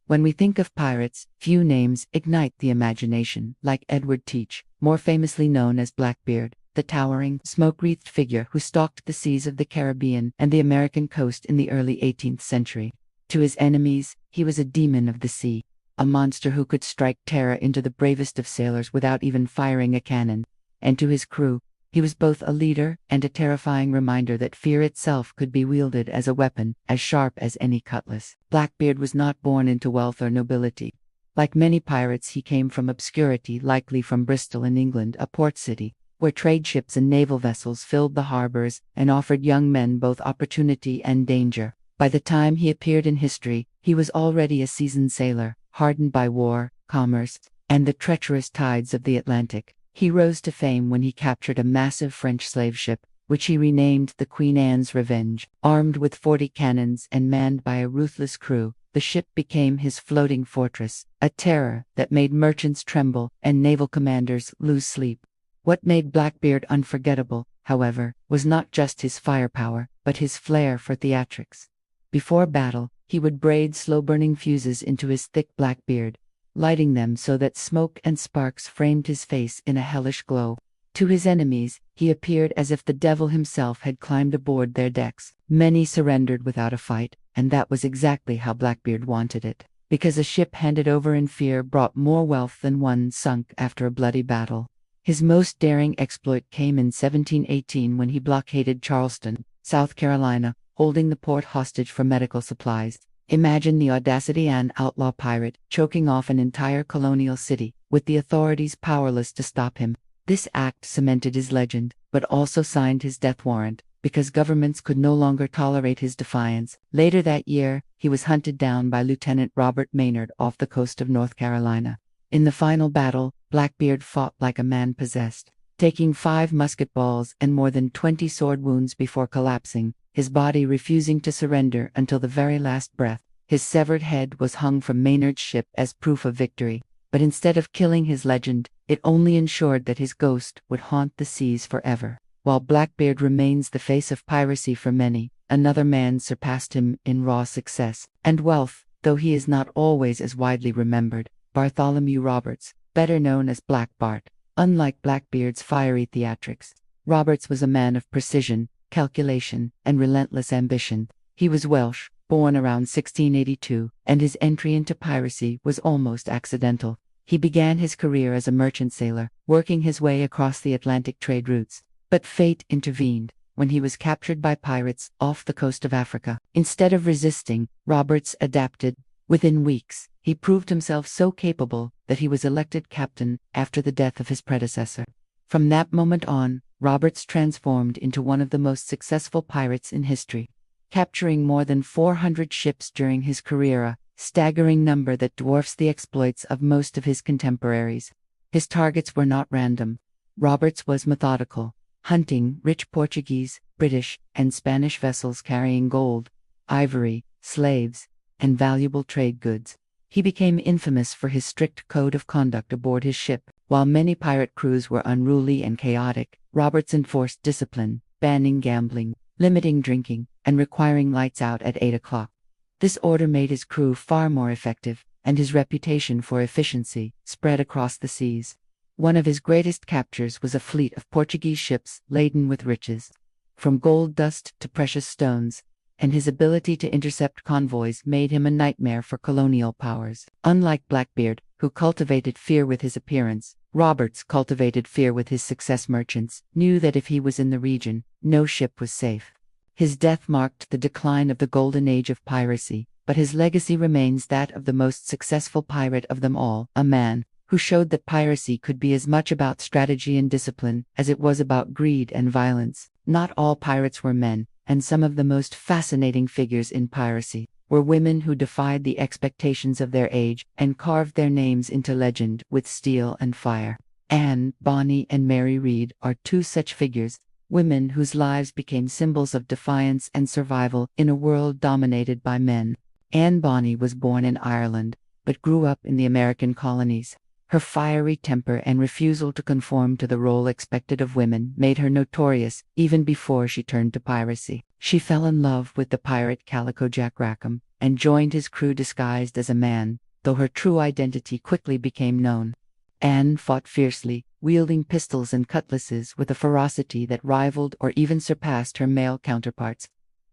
When we think of pirates, few names ignite the imagination, like Edward Teach, more famously known as Blackbeard, the towering, smoke-wreathed figure who stalked the seas of the Caribbean and the American coast in the early 18th century. To his enemies, he was a demon of the sea, a monster who could strike terror into the bravest of sailors without even firing a cannon. And to his crew, he was both a leader and a terrifying reminder that fear itself could be wielded as a weapon, as sharp as any cutlass. Blackbeard was not born into wealth or nobility. Like many pirates, he came from obscurity, likely from Bristol in England, a port city, where trade ships and naval vessels filled the harbors and offered young men both opportunity and danger. By the time he appeared in history, he was already a seasoned sailor, hardened by war, commerce, and the treacherous tides of the Atlantic. He rose to fame when he captured a massive French slave ship, which he renamed the Queen Anne's Revenge. Armed with 40 cannons and manned by a ruthless crew, the ship became his floating fortress, a terror that made merchants tremble and naval commanders lose sleep. What made Blackbeard unforgettable, however, was not just his firepower, but his flair for theatrics. Before battle, he would braid slow-burning fuses into his thick black beard, lighting them so that smoke and sparks framed his face in a hellish glow. To his enemies, he appeared as if the devil himself had climbed aboard their decks. Many surrendered without a fight, and that was exactly how Blackbeard wanted it, because a ship handed over in fear brought more wealth than one sunk after a bloody battle. His most daring exploit came in 1718 when he blockaded Charleston, South Carolina, holding the port hostage for medical supplies. Imagine the audacity: an outlaw pirate choking off an entire colonial city, with the authorities powerless to stop him. This act cemented his legend, but also signed his death warrant, because governments could no longer tolerate his defiance. Later that year, he was hunted down by Lieutenant Robert Maynard off the coast of North Carolina. In the final battle, Blackbeard fought like a man possessed, taking 5 musket balls and more than 20 sword wounds before collapsing, his body refusing to surrender until the very last breath. His severed head was hung from Maynard's ship as proof of victory, but instead of killing his legend, it only ensured that his ghost would haunt the seas forever. While Blackbeard remains the face of piracy for many, another man surpassed him in raw success and wealth, though he is not always as widely remembered: Bartholomew Roberts, better known as Black Bart. Unlike Blackbeard's fiery theatrics, Roberts was a man of precision, calculation, and relentless ambition. He was Welsh, born around 1682, and his entry into piracy was almost accidental. He began his career as a merchant sailor, working his way across the Atlantic trade routes. But fate intervened when he was captured by pirates off the coast of Africa. Instead of resisting, Roberts adapted. Within weeks, he proved himself so capable that he was elected captain after the death of his predecessor. From that moment on, Roberts transformed into one of the most successful pirates in history, capturing more than 400 ships during his career, a staggering number that dwarfs the exploits of most of his contemporaries. His targets were not random. Roberts was methodical, hunting rich Portuguese, British, and Spanish vessels carrying gold, ivory, slaves, and valuable trade goods. He became infamous for his strict code of conduct aboard his ship. While many pirate crews were unruly and chaotic, Roberts enforced discipline, banning gambling, limiting drinking, and requiring lights out at 8 o'clock. This order made his crew far more effective, and his reputation for efficiency spread across the seas. One of his greatest captures was a fleet of Portuguese ships laden with riches, from gold dust to precious stones, and his ability to intercept convoys made him a nightmare for colonial powers. Unlike Blackbeard, who cultivated fear with his appearance, Roberts cultivated fear with his success. Merchants knew that if he was in the region, no ship was safe. His death marked the decline of the golden age of piracy, but his legacy remains that of the most successful pirate of them all, a man who showed that piracy could be as much about strategy and discipline as it was about greed and violence. Not all pirates were men, and some of the most fascinating figures in piracy were women who defied the expectations of their age and carved their names into legend with steel and fire. Anne Bonny and Mary Read are 2 such figures, women whose lives became symbols of defiance and survival in a world dominated by men. Anne Bonny was born in Ireland, but grew up in the American colonies. Her fiery temper and refusal to conform to the role expected of women made her notorious even before she turned to piracy. She fell in love with the pirate Calico Jack Rackham, and joined his crew disguised as a man, though her true identity quickly became known. Anne fought fiercely, wielding pistols and cutlasses with a ferocity that rivaled or even surpassed her male counterparts.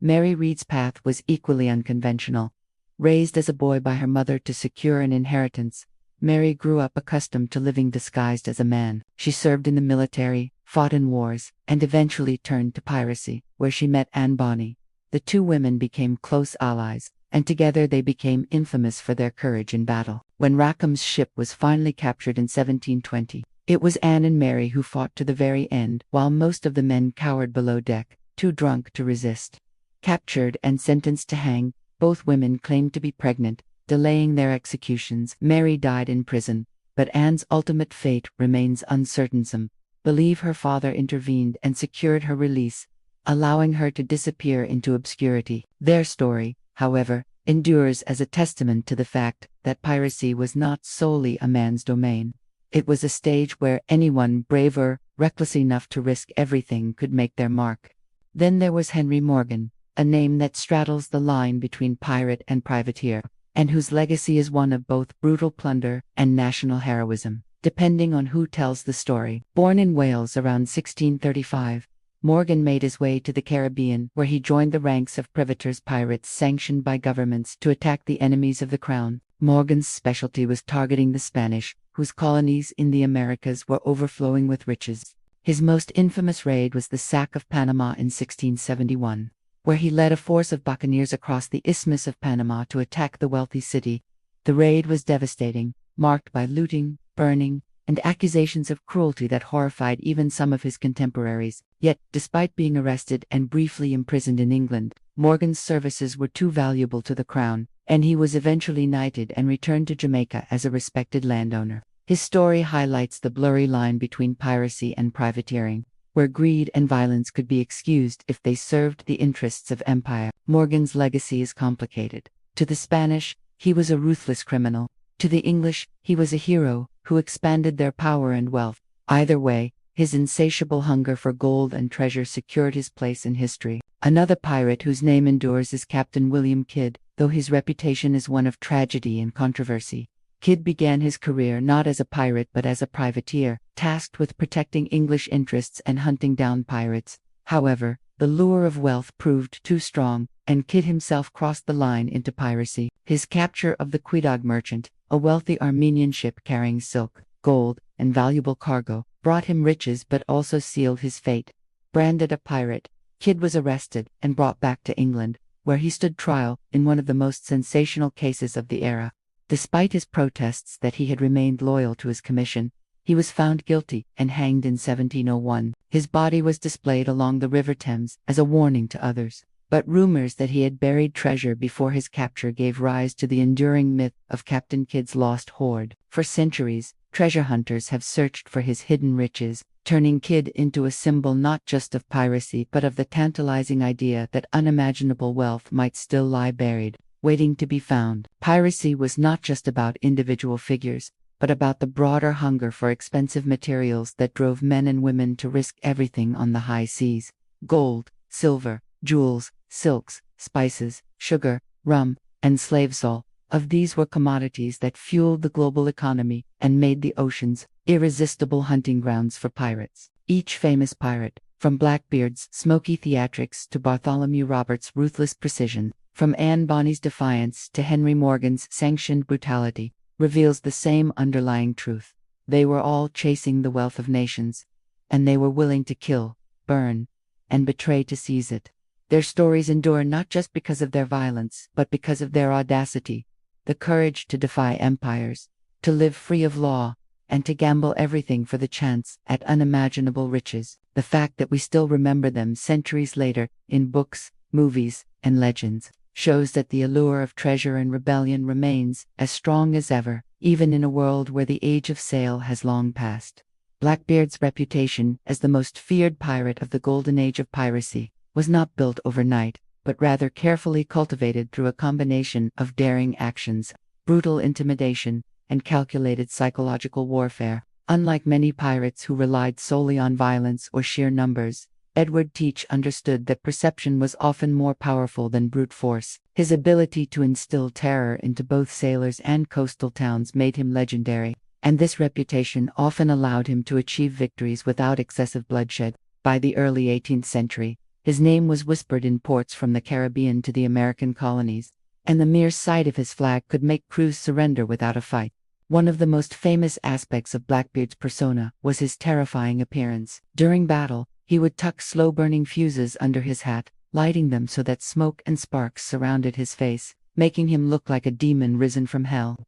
Mary Read's path was equally unconventional. Raised as a boy by her mother to secure an inheritance, Mary grew up accustomed to living disguised as a man. She served in the military, fought in wars, and eventually turned to piracy, where she met Anne Bonny. The two women became close allies, and together they became infamous for their courage in battle. When Rackham's ship was finally captured in 1720, it was Anne and Mary who fought to the very end, while most of the men cowered below deck, too drunk to resist. Captured and sentenced to hang, both women claimed to be pregnant, delaying their executions. Mary died in prison, but Anne's ultimate fate remains uncertain. Some believe her father intervened and secured her release, allowing her to disappear into obscurity. Their story, however, endures as a testament to the fact that piracy was not solely a man's domain. It was a stage where anyone brave or reckless enough to risk everything could make their mark. Then there was Henry Morgan, a name that straddles the line between pirate and privateer, and whose legacy is one of both brutal plunder and national heroism, depending on who tells the story. Born in Wales around 1635, Morgan made his way to the Caribbean, where he joined the ranks of privateers, pirates sanctioned by governments to attack the enemies of the crown. Morgan's specialty was targeting the Spanish, whose colonies in the Americas were overflowing with riches. His most infamous raid was the sack of Panama in 1671, where he led a force of buccaneers across the Isthmus of Panama to attack the wealthy city. The raid was devastating, marked by looting, burning, and accusations of cruelty that horrified even some of his contemporaries. Yet, despite being arrested and briefly imprisoned in England, Morgan's services were too valuable to the crown, and he was eventually knighted and returned to Jamaica as a respected landowner. His story highlights the blurry line between piracy and privateering, where greed and violence could be excused if they served the interests of empire. Morgan's legacy is complicated. To the Spanish, he was a ruthless criminal. To the English, he was a hero who expanded their power and wealth. Either way, his insatiable hunger for gold and treasure secured his place in history. Another pirate whose name endures is Captain William Kidd, though his reputation is one of tragedy and controversy. Kidd began his career not as a pirate but as a privateer, tasked with protecting English interests and hunting down pirates. However, the lure of wealth proved too strong, and Kidd himself crossed the line into piracy. His capture of the Quedagh Merchant, a wealthy Armenian ship carrying silk, gold, and valuable cargo, brought him riches but also sealed his fate. Branded a pirate, Kidd was arrested and brought back to England, where he stood trial in one of the most sensational cases of the era. Despite his protests that he had remained loyal to his commission, he was found guilty and hanged in 1701. His body was displayed along the River Thames as a warning to others. But rumors that he had buried treasure before his capture gave rise to the enduring myth of Captain Kidd's lost hoard. For centuries, treasure hunters have searched for his hidden riches, turning Kidd into a symbol not just of piracy but of the tantalizing idea that unimaginable wealth might still lie buried, waiting to be found. Piracy was not just about individual figures, but about the broader hunger for expensive materials that drove men and women to risk everything on the high seas. Gold, silver, jewels, silks, spices, sugar, rum, and slaves. All of these were commodities that fueled the global economy and made the oceans irresistible hunting grounds for pirates. Each famous pirate, from Blackbeard's smoky theatrics to Bartholomew Roberts' ruthless precision, from Anne Bonny's defiance to Henry Morgan's sanctioned brutality, reveals the same underlying truth. They were all chasing the wealth of nations, and they were willing to kill, burn, and betray to seize it. Their stories endure not just because of their violence, but because of their audacity, the courage to defy empires, to live free of law, and to gamble everything for the chance at unimaginable riches. The fact that we still remember them centuries later, in books, movies, and legends, shows that the allure of treasure and rebellion remains as strong as ever, even in a world where the age of sail has long passed. Blackbeard's reputation as the most feared pirate of the golden age of piracy was not built overnight, but rather carefully cultivated through a combination of daring actions, brutal intimidation, and calculated psychological warfare. Unlike many pirates who relied solely on violence or sheer numbers, Edward Teach understood that perception was often more powerful than brute force. His ability to instill terror into both sailors and coastal towns made him legendary, and this reputation often allowed him to achieve victories without excessive bloodshed. By the early 18th century, his name was whispered in ports from the Caribbean to the American colonies, and the mere sight of his flag could make crews surrender without a fight. One of the most famous aspects of Blackbeard's persona was his terrifying appearance. During battle, he would tuck slow-burning fuses under his hat, lighting them so that smoke and sparks surrounded his face, making him look like a demon risen from hell.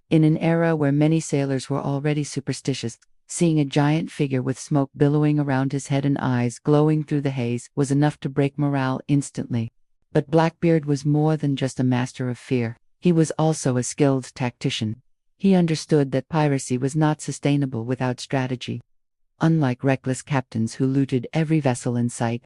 In an era where many sailors were already superstitious, seeing a giant figure with smoke billowing around his head and eyes glowing through the haze was enough to break morale instantly. But Blackbeard was more than just a master of fear. He was also a skilled tactician. He understood that piracy was not sustainable without strategy. Unlike reckless captains who looted every vessel in sight,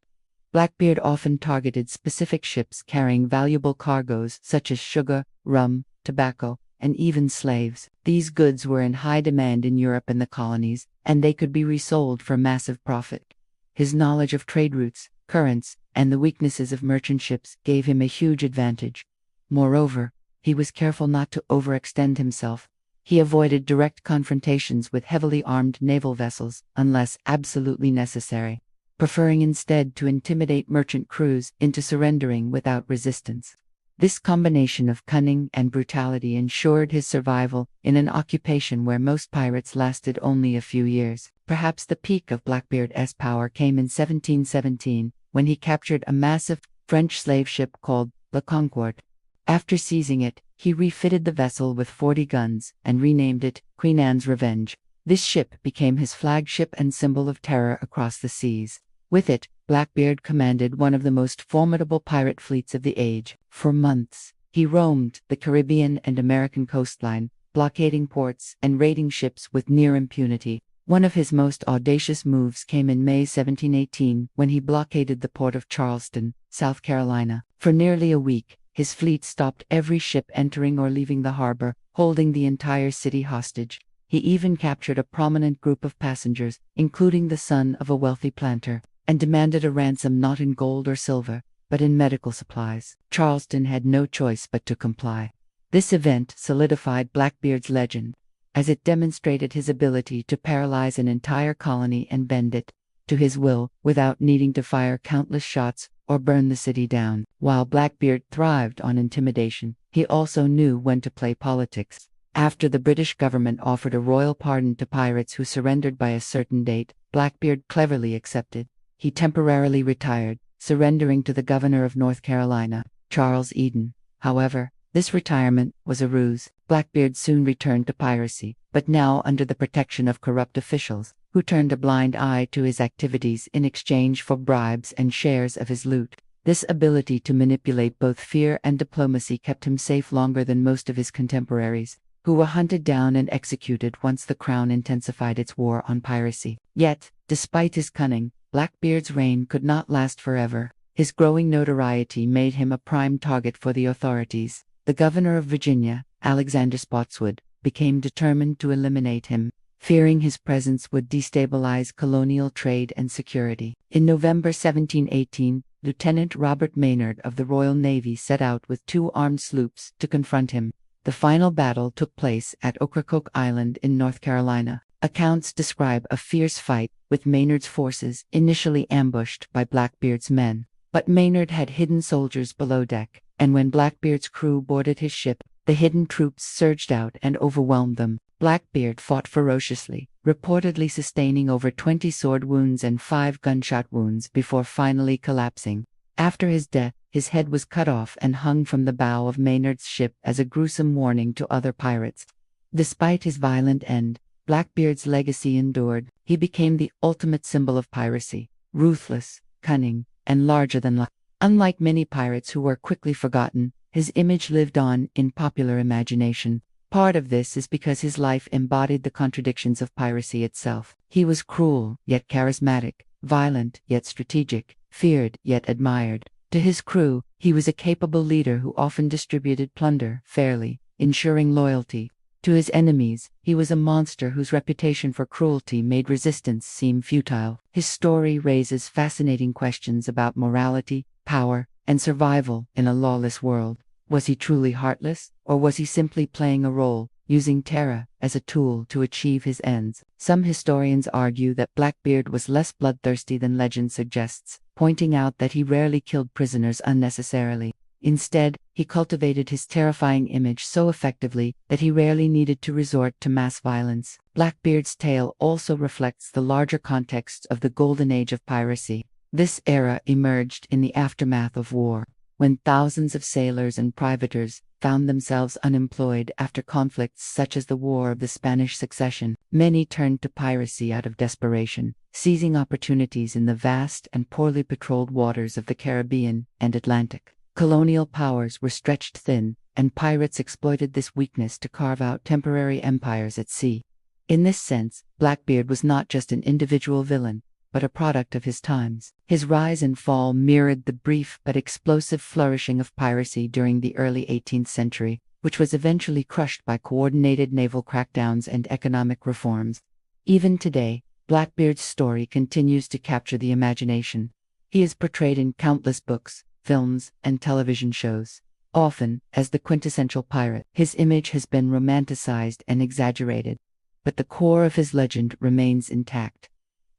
Blackbeard often targeted specific ships carrying valuable cargoes such as sugar, rum, tobacco, and even slaves. These goods were in high demand in Europe and the colonies, and they could be resold for massive profit. His knowledge of trade routes, currents, and the weaknesses of merchant ships gave him a huge advantage. Moreover, he was careful not to overextend himself. He avoided direct confrontations with heavily armed naval vessels unless absolutely necessary, preferring instead to intimidate merchant crews into surrendering without resistance. This combination of cunning and brutality ensured his survival in an occupation where most pirates lasted only a few years. Perhaps the peak of Blackbeard's power came in 1717, when he captured a massive French slave ship called La Concorde. After seizing it, he refitted the vessel with 40 guns and renamed it Queen Anne's Revenge. This ship became his flagship and symbol of terror across the seas. With it, Blackbeard commanded one of the most formidable pirate fleets of the age. For months, he roamed the Caribbean and American coastline, blockading ports and raiding ships with near impunity. One of his most audacious moves came in May 1718 when he blockaded the port of Charleston, South Carolina. For nearly a week, his fleet stopped every ship entering or leaving the harbor, holding the entire city hostage. He even captured a prominent group of passengers, including the son of a wealthy planter, and demanded a ransom not in gold or silver, but in medical supplies. Charleston had no choice but to comply. This event solidified Blackbeard's legend, as it demonstrated his ability to paralyze an entire colony and bend it to his will without needing to fire countless shots or burn the city down. While Blackbeard thrived on intimidation, he also knew when to play politics. After the British government offered a royal pardon to pirates who surrendered by a certain date, Blackbeard cleverly accepted. He temporarily retired, surrendering to the governor of North Carolina, Charles Eden. However, this retirement was a ruse. Blackbeard soon returned to piracy, but now under the protection of corrupt officials, who turned a blind eye to his activities in exchange for bribes and shares of his loot. This ability to manipulate both fear and diplomacy kept him safe longer than most of his contemporaries, who were hunted down and executed once the crown intensified its war on piracy. Yet, despite his cunning, Blackbeard's reign could not last forever. His growing notoriety made him a prime target for the authorities. The governor of Virginia, Alexander Spotswood, became determined to eliminate him, fearing his presence would destabilize colonial trade and security. In November 1718, Lieutenant Robert Maynard of the Royal Navy set out with 2 armed sloops to confront him. The final battle took place at Ocracoke Island in North Carolina. Accounts describe a fierce fight, with Maynard's forces initially ambushed by Blackbeard's men. But Maynard had hidden soldiers below deck, and when Blackbeard's crew boarded his ship, the hidden troops surged out and overwhelmed them. Blackbeard fought ferociously, reportedly sustaining over 20 sword wounds and 5 gunshot wounds before finally collapsing. After his death, his head was cut off and hung from the bow of Maynard's ship as a gruesome warning to other pirates. Despite his violent end, Blackbeard's legacy endured. He became the ultimate symbol of piracy, ruthless, cunning, and larger than life. Unlike many pirates who were quickly forgotten, his image lived on in popular imagination. Part of this is because his life embodied the contradictions of piracy itself. He was cruel, yet charismatic, violent, yet strategic, feared, yet admired. To his crew, he was a capable leader who often distributed plunder fairly, ensuring loyalty. To his enemies, he was a monster whose reputation for cruelty made resistance seem futile. His story raises fascinating questions about morality, power, and survival in a lawless world. Was he truly heartless, or was he simply playing a role, using terror as a tool to achieve his ends? Some historians argue that Blackbeard was less bloodthirsty than legend suggests, pointing out that he rarely killed prisoners unnecessarily. Instead, he cultivated his terrifying image so effectively that he rarely needed to resort to mass violence. Blackbeard's tale also reflects the larger context of the golden age of piracy. This era emerged in the aftermath of war, when thousands of sailors and privateers found themselves unemployed after conflicts such as the War of the Spanish Succession. Many turned to piracy out of desperation, seizing opportunities in the vast and poorly patrolled waters of the Caribbean and Atlantic. Colonial powers were stretched thin, and pirates exploited this weakness to carve out temporary empires at sea. In this sense, Blackbeard was not just an individual villain, but a product of his times. His rise and fall mirrored the brief but explosive flourishing of piracy during the early 18th century, which was eventually crushed by coordinated naval crackdowns and economic reforms. Even today, Blackbeard's story continues to capture the imagination. He is portrayed in countless books, films, and television shows. Often, as the quintessential pirate, his image has been romanticized and exaggerated, but the core of his legend remains intact.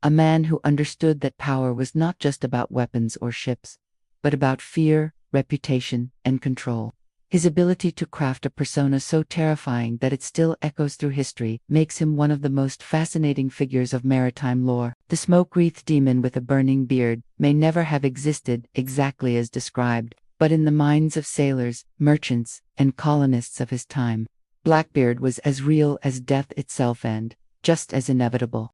A man who understood that power was not just about weapons or ships, but about fear, reputation, and control. His ability to craft a persona so terrifying that it still echoes through history makes him one of the most fascinating figures of maritime lore. The smoke-wreathed demon with a burning beard may never have existed exactly as described, but in the minds of sailors, merchants, and colonists of his time, Blackbeard was as real as death itself and just as inevitable.